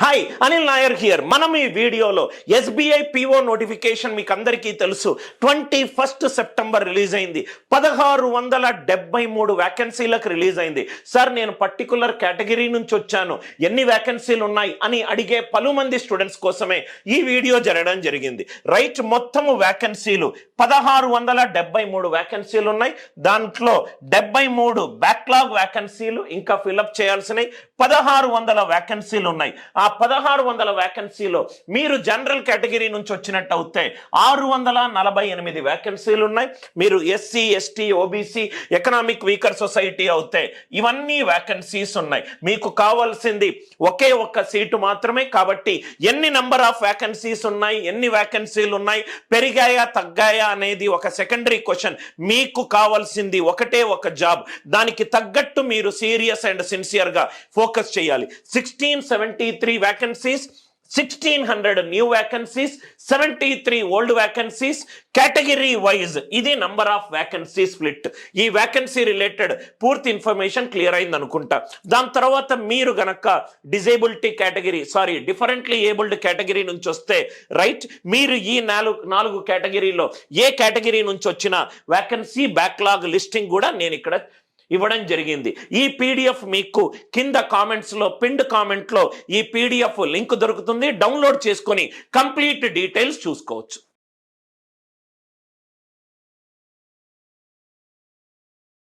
Hi, Anil Nair here. మనం ఈ వీడియోలో ఎస్బీఐ పిఓ నోటిఫికేషన్ మీకు అందరికీ తెలుసు 21 సెప్టెంబర్ రిలీజ్ అయింది. 1673 వ్యాకెన్సీలకు రిలీజ్ అయింది. సార్, నేను పర్టికులర్ కేటగిరీ నుంచి వచ్చాను, ఎన్ని వ్యాకెన్సీలు ఉన్నాయి అని అడిగే పలుమంది స్టూడెంట్స్ కోసమే ఈ వీడియో జరగడం జరిగింది. రైట్, మొత్తము వ్యాకెన్సీలు 1673 వ్యాకెన్సీలు ఉన్నాయి. దాంట్లో 73 బ్యాక్లాగ్ వ్యాకెన్సీలు ఇంకా ఫిల్అప్ చేయాల్సినవి 1600 వ్యాకెన్సీలు ఉన్నాయి. ఆ 1600 వ్యాకెన్సీలో మీరు జనరల్ కేటగిరీ నుంచి వచ్చినట్టు అవుతే 648 వ్యాకెన్సీలు ఉన్నాయి. మీరు SC, ST, OBC, economic weaker society అవుతే ఇవన్నీ వ్యాకెన్సీస్ ఉన్నాయి. మీకు కావాల్సింది ఒకే ఒక్క సీటు మాత్రమే. కాబట్టి ఎన్ని నెంబర్ ఆఫ్ వ్యాకెన్సీస్ ఉన్నాయి, ఎన్ని వ్యాకెన్సీలు ఉన్నాయి, పెరిగాయా తగ్గాయా అనేది ఒక సెకండరీ క్వశ్చన్. మీకు కావాల్సింది ఒకటే ఒక జాబ్. దానికి తగ్గట్టు మీరు సీరియస్ అండ్ సిన్సియర్ గా ఫోకస్ చేయాలి. 1673 vacancies, 1600 new vacancies, 73 old vacancies, category wise ఇది నంబర్ ఆఫ్ వ్యాకెన్సీ స్ప్లిట్. ఈ వ్యాకెన్సీ రిలేటెడ్ పూర్తి ఇన్ఫర్మేషన్ క్లియర్ అయింది అనుకుంటా. దాని తర్వాత మీరు గనక disability category differently abled category నుంచి వస్తే రైట్, మీరు ఈ నాలుగు కేటగిరీలో ఏ కేటగిరీ నుంచి వచ్చిన వ్యాకెన్సీ బ్యాక్లాగ్ లిస్టింగ్ కూడా నేను ఇక్కడ ఇవ్వడం జరిగింది. ఈ పీడిఎఫ్ మీకు కింద కామెంట్స్లో, పిన్డ్ కామెంట్లో ఈ పీడిఎఫ్ లింక్ దొరుకుతుంది. డౌన్లోడ్ చేసుకొని కంప్లీట్ డీటెయిల్స్ చూసుకోవచ్చు.